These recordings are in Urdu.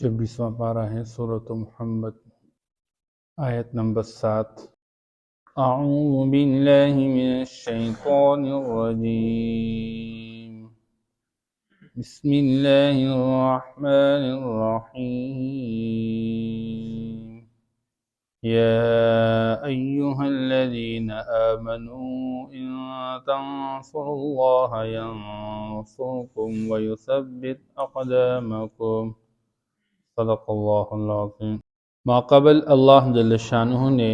26واں پارہ ہے سورۃ محمد، آیت نمبر 7۔ اعوذ باللہ من الشیطان الرجیم، بسم اللہ الرحمن الرحیم۔ یا ایہا الذین آمنوا ان تنصروا اللہ ینصرکم ویثبت اقدامکم۔ صدق اللہ العظیم۔ ماقبل اللہ جل شانہ نے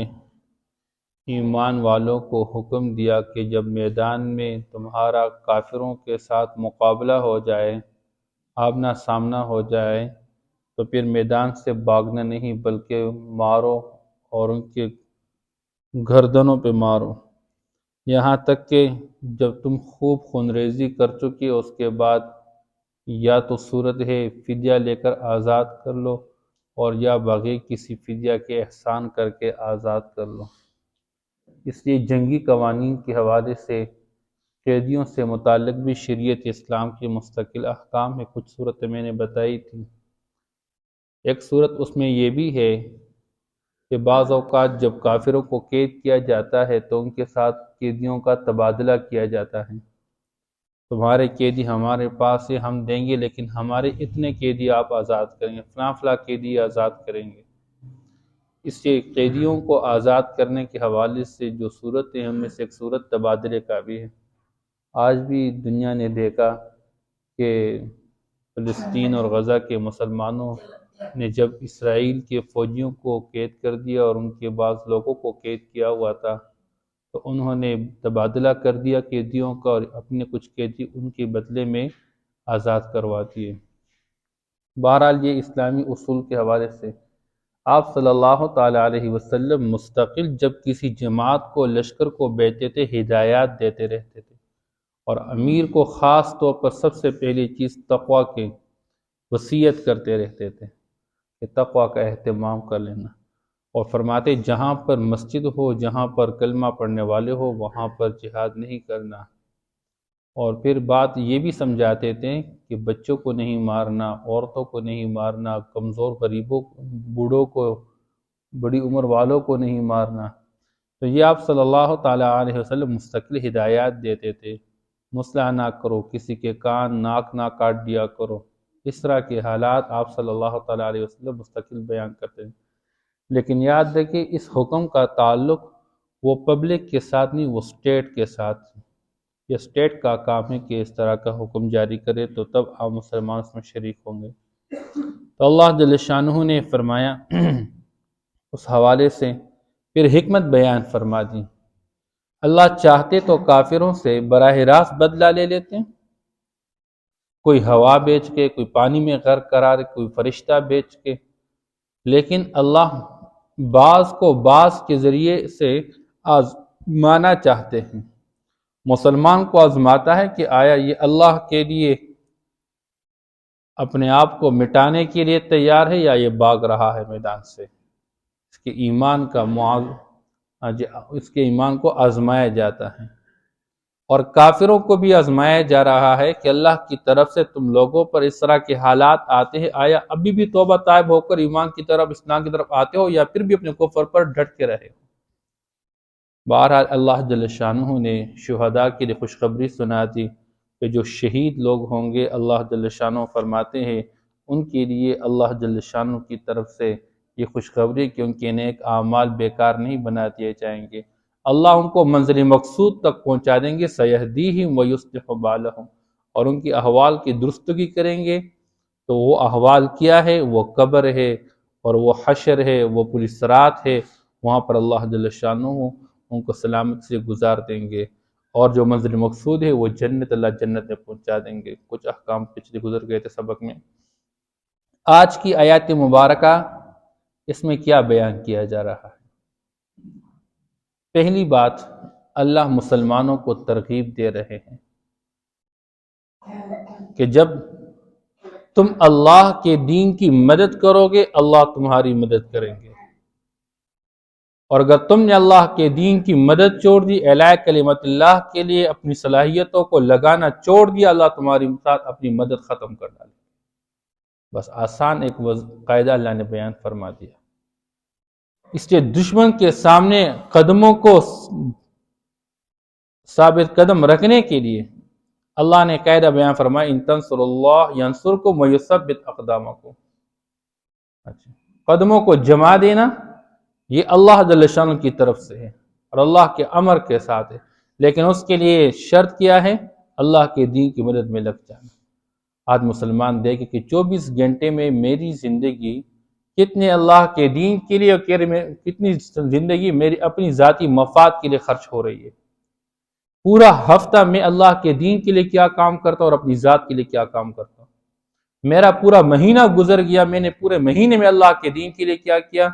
ایمان والوں کو حکم دیا کہ جب میدان میں تمہارا کافروں کے ساتھ مقابلہ ہو جائے، آمنا سامنا ہو جائے، تو پھر میدان سے بھاگنا نہیں بلکہ مارو اور ان کے گردنوں پہ مارو، یہاں تک کہ جب تم خوب خونریزی کر چکے اس کے بعد یا تو صورت ہے فدیہ لے کر آزاد کر لو، اور یا بغیر کسی فدیہ کے احسان کر کے آزاد کر لو۔ اس لیے جنگی قوانین کے حوالے سے قیدیوں سے متعلق بھی شریعت اسلام کے مستقل احکام ہے۔ کچھ صورتیں میں نے بتائی تھی۔ ایک صورت اس میں یہ بھی ہے کہ بعض اوقات جب کافروں کو قید کیا جاتا ہے تو ان کے ساتھ قیدیوں کا تبادلہ کیا جاتا ہے۔ تمہارے قیدی ہمارے پاس ہے، ہم دیں گے، لیکن ہمارے اتنے قیدی آپ آزاد کریں گے، فلاں قیدی آزاد کریں گے۔ اس سے قیدیوں کو آزاد کرنے کے حوالے سے جو صورتیں ہیں ان میں سے ایک صورت تبادلے کا بھی ہے۔ آج بھی دنیا نے دیکھا کہ فلسطین اور غزہ کے مسلمانوں نے جب اسرائیل کے فوجیوں کو قید کر دیا اور ان کے بعض لوگوں کو قید کیا ہوا تھا، تو انہوں نے تبادلہ کر دیا قیدیوں کا اور اپنے کچھ قیدی ان کے بدلے میں آزاد کروا دیے۔ بہرحال یہ اسلامی اصول کے حوالے سے آپ صلی اللہ تعالیٰ علیہ وسلم مستقل جب کسی جماعت کو لشکر کو بھیجتے تھے ہدایات دیتے رہتے تھے، اور امیر کو خاص طور پر سب سے پہلی چیز تقوی کی وصیت کرتے رہتے تھے کہ تقوی کا اہتمام کر لینا، اور فرماتے جہاں پر مسجد ہو، جہاں پر کلمہ پڑھنے والے ہو، وہاں پر جہاد نہیں کرنا۔ اور پھر بات یہ بھی سمجھاتے تھے کہ بچوں کو نہیں مارنا، عورتوں کو نہیں مارنا، کمزور غریبوں، بوڑھوں کو، بڑی عمر والوں کو نہیں مارنا۔ تو یہ آپ صلی اللہ تعالیٰ علیہ وسلم مستقل ہدایات دیتے تھے، مسئلہ نہ کرو، کسی کے کان ناک نہ کاٹ دیا کرو، اس طرح کے حالات آپ صلی اللہ تعالیٰ علیہ وسلم مستقل بیان کرتے ہیں۔ لیکن یاد رکھیں اس حکم کا تعلق وہ پبلک کے ساتھ نہیں، وہ اسٹیٹ کے ساتھ۔ یہ اسٹیٹ کا کام ہے کہ اس طرح کا حکم جاری کرے، تو تب آپ مسلمان اس میں شریک ہوں گے۔ تو اللہ جل شانہ نے فرمایا اس حوالے سے پھر حکمت بیان فرما دی۔ اللہ چاہتے تو کافروں سے براہ راست بدلہ لے لیتے، کوئی ہوا بیچ کے، کوئی پانی میں غرق کرا دے، کوئی فرشتہ بیچ کے، لیکن اللہ بعض کو بعض کے ذریعے سے آزمانا چاہتے ہیں۔ مسلمان کو آزماتا ہے کہ آیا یہ اللہ کے لیے اپنے آپ کو مٹانے کے لیے تیار ہے یا یہ بھاگ رہا ہے میدان سے۔ اس کے ایمان کو آزمایا جاتا ہے، اور کافروں کو بھی آزمایا جا رہا ہے کہ اللہ کی طرف سے تم لوگوں پر اس طرح کے حالات آتے ہیں، آیا ابھی بھی توبہ طائب ہو کر ایمان کی طرف، اسلام کی طرف آتے ہو، یا پھر بھی اپنے کفر پر ڈٹ کے رہے ہو۔ بہرحال اللہ جل شانہ نے شہداء کے لیے خوشخبری سنا دی کہ جو شہید لوگ ہوں گے، اللہ جل شانہ فرماتے ہیں ان کے لیے اللہ جل شانہ کی طرف سے یہ خوشخبری کہ ان کے نیک اعمال بیکار نہیں بنا دیے جائیں گے، اللہ ان کو منزل مقصود تک پہنچا دیں گے، سیہدیہم ویصلح بالہم، اور ان کی احوال کی درستگی کریں گے۔ تو وہ احوال کیا ہے؟ وہ قبر ہے، اور وہ حشر ہے، وہ پولیس رات ہے، وہاں پر اللہ جل شانہ ان کو سلامت سے گزار دیں گے، اور جو منزل مقصود ہے وہ جنت، اللہ جنت میں پہنچا دیں گے۔ کچھ احکام پچھلے گزر گئے تھے سبق میں۔ آج کی آیات مبارکہ اس میں کیا بیان کیا جا رہا ہے؟ پہلی بات، اللہ مسلمانوں کو ترغیب دے رہے ہیں کہ جب تم اللہ کے دین کی مدد کرو گے، اللہ تمہاری مدد کریں گے، اور اگر تم نے اللہ کے دین کی مدد چھوڑ دی، اعلاء کلمت اللہ کے لیے اپنی صلاحیتوں کو لگانا چھوڑ دیا، اللہ تمہاری ساتھ اپنی مدد ختم کر ڈالے۔ بس آسان ایک قاعدہ اللہ نے بیان فرما دیا. اس لیے دشمن کے سامنے قدموں کو ثابت قدم رکھنے کے لیے اللہ نے قاعدہ بیان فرمایا ان تنصروا اللہ ینصرکم ویثبت اقدامکم. اچھا، قدموں کو جما دینا یہ اللہ جل شانہ کی طرف سے ہے اور اللہ کے امر کے ساتھ ہے، لیکن اس کے لیے شرط کیا ہے؟ اللہ کے دین کی مدد میں لگ جانا. آج مسلمان دیکھیں کہ 24 گھنٹے میں میری زندگی کتنے اللہ کے دین کے لیے اور کتنی زندگی میری اپنی ذاتی مفاد کے لیے خرچ ہو رہی ہے. پورا ہفتہ میں اللہ کے دین کے لیے کیا کام کرتا ہوں اور اپنی ذات کے لیے کیا کام کرتا ہوں. میرا پورا مہینہ گزر گیا، میں نے پورے مہینے میں اللہ کے دین کے لیے کیا کیا؟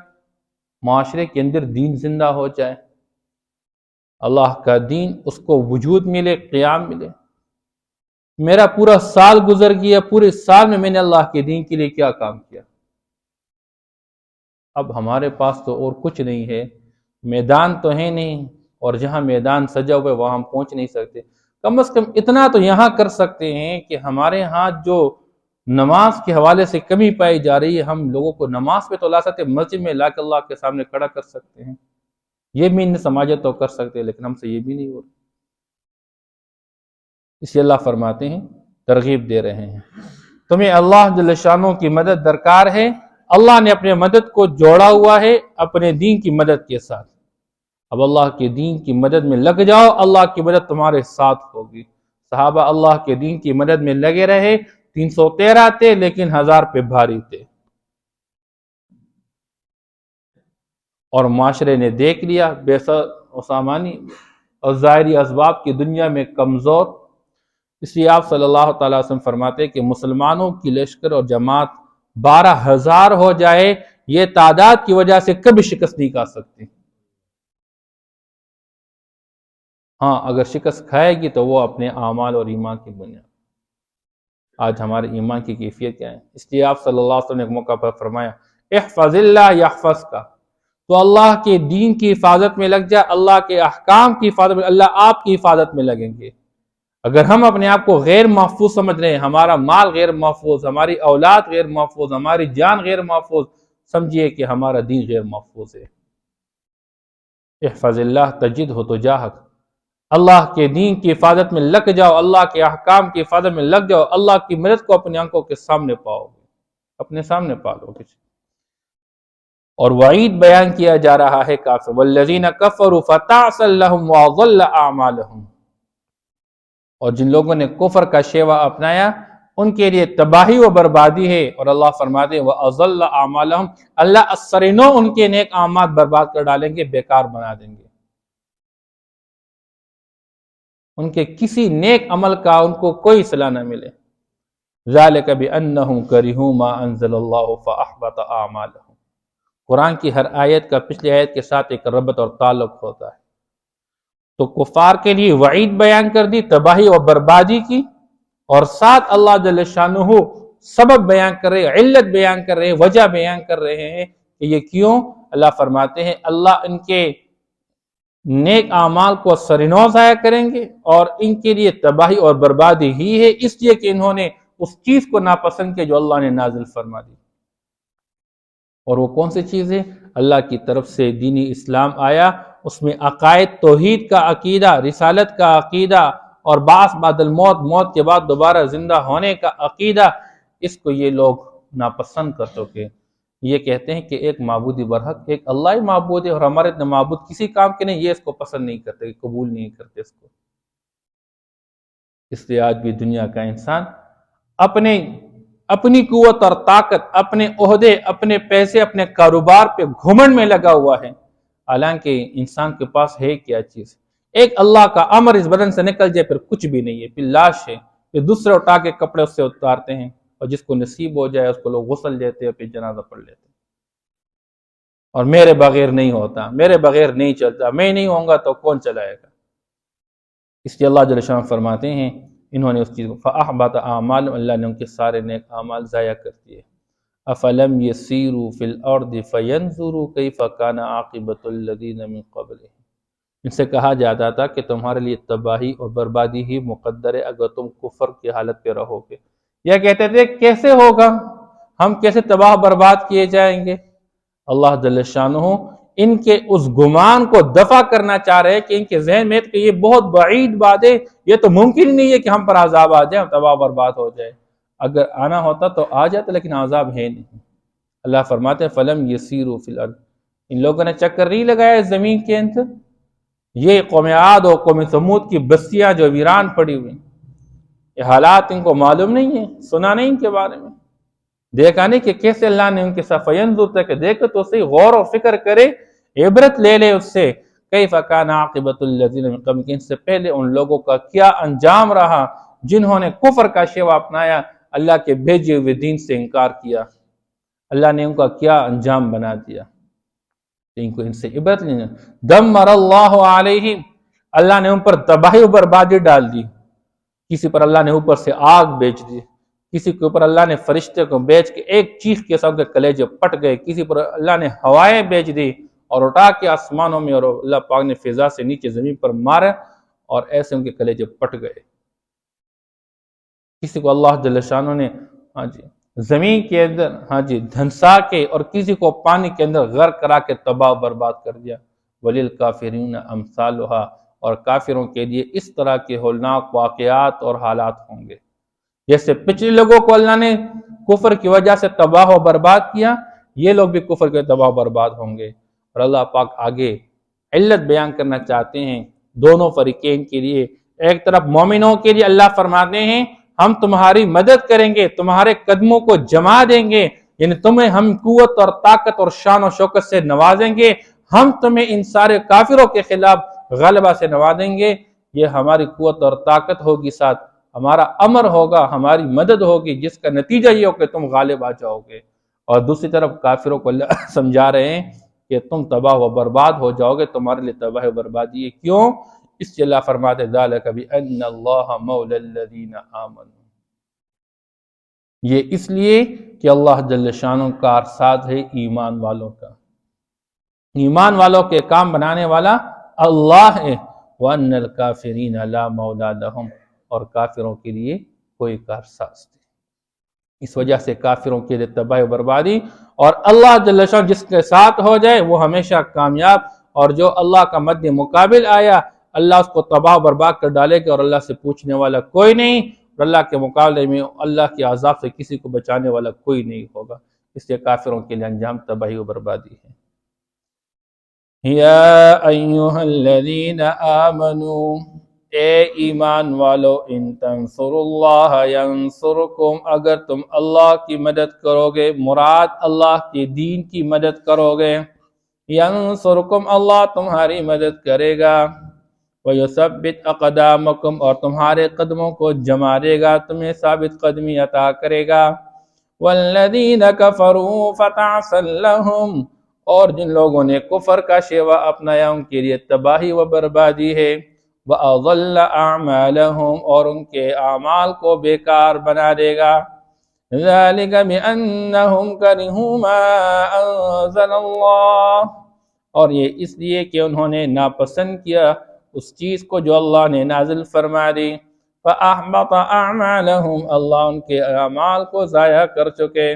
معاشرے کے اندر دین زندہ ہو جائے، اللہ کا دین اس کو وجود ملے، قیام ملے. میرا پورا سال گزر گیا، پورے سال میں نے اللہ کے دین کے لیے کیا کام کیا؟ اب ہمارے پاس تو اور کچھ نہیں ہے، میدان تو ہے نہیں، اور جہاں میدان سجا ہوا ہے وہاں ہم پہنچ نہیں سکتے. کم از کم اتنا تو یہاں کر سکتے ہیں کہ ہمارے ہاں جو نماز کے حوالے سے کمی پائی جا رہی ہے، ہم لوگوں کو نماز پہ تو لا سکتے، مسجد میں لا کے اللہ کے سامنے کھڑا کر سکتے ہیں. یہ بھی ان سماجت تو کر سکتے ہیں، لیکن ہم سے یہ بھی نہیں ہو رہا. اس لیے اللہ فرماتے ہیں، ترغیب دے رہے ہیں تمہیں اللہ جل شانہ کی مدد درکار ہے. اللہ نے اپنے مدد کو جوڑا ہوا ہے اپنے دین کی مدد کے ساتھ. اب اللہ کے دین کی مدد میں لگ جاؤ، اللہ کی مدد تمہارے ساتھ ہوگی. صحابہ اللہ کے دین کی مدد میں لگے رہے، 313 تھے لیکن 1000 پہ بھاری تھے. اور معاشرے نے دیکھ لیا بے سامانی اور ظاہری اسباب کی دنیا میں کمزور. اس لیے آپ صلی اللہ تعالی وسلم فرماتے کہ مسلمانوں کی لشکر اور جماعت 12,000 ہو جائے، یہ تعداد کی وجہ سے کبھی شکست نہیں کھا سکتی. ہاں، اگر شکست کھائے گی تو وہ اپنے اعمال اور ایمان کی بنیاد. آج ہمارے ایمان کی کیفیت کیا ہے؟ اس لیے آپ صلی اللہ علیہ وسلم نے ایک موقع پر فرمایا احفظ اللہ یحفظ کا. تو اللہ کے دین کی حفاظت میں لگ جائے، اللہ کے احکام کی حفاظت میں، اللہ آپ کی حفاظت میں لگیں گے. اگر ہم اپنے آپ کو غیر محفوظ سمجھ رہے ہیں، ہمارا مال غیر محفوظ، ہماری اولاد غیر محفوظ، ہماری جان غیر محفوظ، سمجھیے کہ ہمارا دین غیر محفوظ ہے. احفظ اللہ تجدہ تجاہک. اللہ کے دین کی حفاظت میں لگ جاؤ، اللہ کے احکام کی حفاظت میں لگ جاؤ، اللہ کی مدد کو اپنی آنکھوں کے سامنے پاؤ گے، اپنے سامنے پا لو گے. اور وعید بیان کیا جا رہا ہے کافر والذین کفروا فتعسا لهم وضل اعمالهم. اور جن لوگوں نے کفر کا شیوا اپنایا ان کے لیے تباہی و بربادی ہے. اور اللہ فرماتے ہیں وَأَضَلَّ أَعْمَالَهُمْ، اللہ اثرنو ان کے نیک اعمال برباد کر ڈالیں گے، بیکار بنا دیں گے. ان کے کسی نیک عمل کا ان کو کوئی صلاح نہ ملے. ذَلِكَ بِأَنَّهُمْ كَرِهُوا مَا أَنزَلَ اللَّهُ فَأَحْبَطَ أَعْمَالَهُمْ. قرآن کی ہر آیت کا پچھلی آیت کے ساتھ ایک ربط اور تعلق ہوتا ہے. تو کفار کے لیے وعید بیان کر دی، تباہی و بربادی کی، اور ساتھ اللہ جل شانہ سبب بیان کر رہے، علت بیان کر رہے، وجہ بیان کر رہے ہیں کہ یہ کیوں. اللہ فرماتے ہیں اللہ ان کے نیک اعمال کو سرنو ضائع کریں گے اور ان کے لیے تباہی اور بربادی ہی ہے، اس لیے کہ انہوں نے اس چیز کو ناپسند کیا جو اللہ نے نازل فرما دی. اور وہ کون سی چیز ہے؟ اللہ کی طرف سے دین اسلام آیا، اس میں عقائد توحید کا عقیدہ، رسالت کا عقیدہ اور بعث بعد الموت، موت کے بعد دوبارہ زندہ ہونے کا عقیدہ، اس کو یہ لوگ ناپسند کر چکے. یہ کہتے ہیں کہ ایک معبود برحق، ایک اللہ ہی معبود ہے اور ہمارے معبود کسی کام کے نہیں، یہ اس کو پسند نہیں کرتے، قبول نہیں کرتے اس کو. اس لیے آج بھی دنیا کا انسان اپنی قوت اور طاقت، اپنے عہدے، اپنے پیسے، اپنے کاروبار پہ گھمنڈ میں لگا ہوا ہے، حالانکہ انسان کے پاس ہے کیا چیز؟ ایک اللہ کا امر اس بدن سے نکل جائے پھر کچھ بھی نہیں ہے، پھر لاش ہے، پھر دوسرے اٹھا کے کپڑے اس سے اتارتے ہیں، اور جس کو نصیب ہو جائے اس کو لوگ غسل دیتے ہیں، پھر جنازہ پڑھ لیتے ہیں. اور میرے بغیر نہیں ہوتا، میرے بغیر نہیں چلتا، میں نہیں ہوں گا تو کون چلائے گا. اس لیے اللہ جل شانہ فرماتے ہیں انہوں نے اس چیز کو فَأَحْبَطَ أَعْمَالَهُمْ، اللہ نے ان کے سارے نیک اعمال ضائع کر دیے. أَفَلَمْ يَسِيرُوا فِي الْأَرْضِ فَيَنْظُرُوا كَيْفَ كَانَ عَاقِبَةُ الَّذِينَ مِنْ قَبْلِهِمْ. ان سے کہا جاتا تھا کہ تمہارے لیے تباہی اور بربادی ہی مقدر ہے اگر تم کفر کی حالت پہ رہو گے. یہ کہتے تھے کیسے ہوگا ہم کیسے تباہ برباد کیے جائیں گے؟ اللہ جل شانہ ان کے اس گمان کو دفع کرنا چاہ رہے کہ ان کے ذہن میں کہ یہ بہت بعید بات ہے، یہ تو ممکن ہی نہیں ہے کہ ہم پر عذاب آ جائے، ہم تباہ برباد ہو جائے۔ اگر آنا ہوتا تو آ جاتا، لیکن عذاب ہے نہیں۔ اللہ فرماتے ہیں فَلَمْ يَسِيرُوا فِي الْأَرْضِ، ان لوگوں نے چکر نہیں لگایا زمین کے اندر۔ یہ قوم عاد اور قوم ثمود کی بستیاں جو ویران پڑی ہوئی، یہ حالات ان کو معلوم نہیں ہے، سنا نہیں ان کے بارے میں، دیکھا نہیں کہ کیسے اللہ نے ان کے ساتھ فینظر تک دیکھے تو صحیح، غور و فکر کرے، عبرت لے لے اس سے۔ کیف کان عاقبۃ الذین من قبلہم، ان سے پہلے ان لوگوں کا کیا انجام رہا جنہوں نے کفر کا شیوا اپنایا، اللہ کے بھیجے ہوئے دین سے انکار کیا، اللہ نے ان کا کیا انجام بنا دیا۔ ان کو ان سے عبرت لینا۔ دمر اللہ علیہم، اللہ نے ان پر تباہی و بربادی ڈال دی۔ کسی پر اللہ نے اوپر سے آگ بیچ دی، کسی کے اوپر اللہ نے فرشتے کو بیچ کے ایک چیخ کے ساتھ کے کلیجے پٹ گئے، کسی پر اللہ نے ہوائیں بیچ دی اور اٹھا کے آسمانوں میں، اور اللہ پاک نے فضا سے نیچے زمین پر مارا اور ایسے ان کے کلیجے پٹ گئے۔ کسی کو اللہ جل شانہ نے زمین کے اندر دھنسا کے، اور کسی کو پانی کے اندر غرق کرا کے تباہ و برباد کر دیا۔ وَلِلْكَافِرِينَ أَمْثَالُهَا، اور کافروں کے لیے اس طرح کے ہولناک واقعات اور حالات ہوں گے۔ جیسے پچھلے لوگوں کو اللہ نے کفر کی وجہ سے تباہ و برباد کیا، یہ لوگ بھی کفر کے تباہ و برباد ہوں گے۔ اور اللہ پاک آگے علت بیان کرنا چاہتے ہیں دونوں فریقین کے لیے۔ ایک طرف مومنوں کے لیے اللہ فرماتے ہیں ہم تمہاری مدد کریں گے، تمہارے قدموں کو جما دیں گے، یعنی تمہیں ہم قوت اور طاقت اور شان و شوکت سے نوازیں گے، ہم تمہیں ان سارے کافروں کے خلاف غلبہ سے نوازیں گے۔ یہ ہماری قوت اور طاقت ہوگی، ساتھ ہمارا امر ہوگا، ہماری مدد ہوگی، جس کا نتیجہ یہ ہو کہ تم غالب آ جاؤ گے۔ اور دوسری طرف کافروں کو اللہ سمجھا رہے ہیں کہ تم تباہ و برباد ہو جاؤ گے، تمہارے لیے تباہ و بربادی ہے۔ کیوں؟ اس سے اللہ فرماتے ذَلِكَ بِأَنَّ اللَّهَ مَوْلَى الَّذِينَ آمَنُوا، یہ اس لیے کہ اللہ جل شانہ کارساز ہے ایمان والوں کا، ایمان والوں کے کام بنانے والا اللہ ہے۔ وَأَنَّ الْكَافِرِينَ لَا مَوْلَى لَهُمْ، اور کافروں کے لیے کوئی کارساز نہیں۔ اس وجہ سے کافروں کے لیے تباہ و بربادی، اور اللہ جل شانہ جس کے ساتھ ہو جائے وہ ہمیشہ کامیاب، اور جو اللہ کا مد مقابل آیا اللہ اس کو تباہ و برباد کر ڈالے گا، اور اللہ سے پوچھنے والا کوئی نہیں، اور اللہ کے مقابلے میں اللہ کے عذاب سے کسی کو بچانے والا کوئی نہیں ہوگا۔ اس لیے کافروں کے لیے انجام تباہی و بربادی ہے۔ یا ایہا الذین آمنوا، اے ایمان والو، ان تنصروا اللہ ینصرکم، اگر تم اللہ کی مدد کرو گے، مراد اللہ کے دین کی مدد کرو گے، ینصرکم، اللہ تمہاری مدد کرے گا، وَيُثَبِّتْ أَقْدَامَكُمْ، اور تمہارے قدموں کو جما دے گا، تمہیں ثابت قدمی عطا کرے گا۔ وَالَّذِينَ كَفَرُوا فَتَعْسًا لَهُمْ، اور جن لوگوں نے کفر کا شیوا اپنایا ان کے لیے تباہی و بربادی ہے۔ وَأَضَلَّ أَعْمَالَهُمْ، اور ان کے اعمال کو بیکار بنا دے گا۔ ذَلِكَ بِأَنَّهُمْ كَرِهُوا مَا أَنزَلَ اللَّهُ، اور یہ اس لیے کہ انہوں نے ناپسند کیا اس چیز کو جو اللہ نے نازل فرما دی۔ فَأَحْبَطَ أَعْمَالَهُمْ، اللہ ان کے اعمال کو ضائع کر چکے۔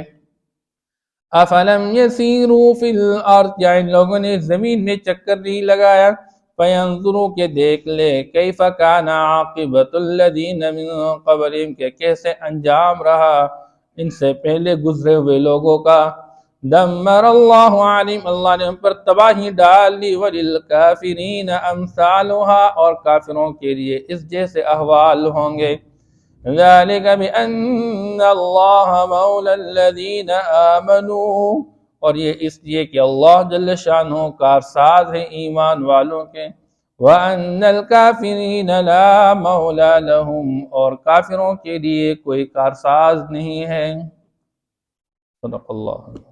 أَفَلَمْ يَسِيرُوا فِي الْأَرْضِ، یا ان لوگوں نے زمین میں چکر نہیں لگایا، فَيَنظُرُوا، کہ دیکھ لے، كَيْفَ كَانَ عَاقِبَةُ الَّذِينَ مِن قَبْلِهِمْ، کہ کیسے انجام رہا ان سے پہلے گزرے ہوئے لوگوں کا۔ دمر اللہ علیہم، اللہ نے ان پر تباہی ڈال دی۔ وَلِلْكَافِرِينَ أَمْثَالُهَا، اور کافروں کے لیے اس جیسے احوال ہوں گے۔ ذَلِكَ بِأَنَّ اللَّهَ مَوْلَى الَّذِينَ آمَنُوا، اور یہ اس لیے کہ اللہ جل شانہ کارساز ہے ایمان والوں کے۔ وَأَنَّ الْكَافِرِينَ لَا مَوْلَى لَهُمْ، اور کافروں کے لیے کوئی کارساز نہیں ہے۔ صدق اللہ۔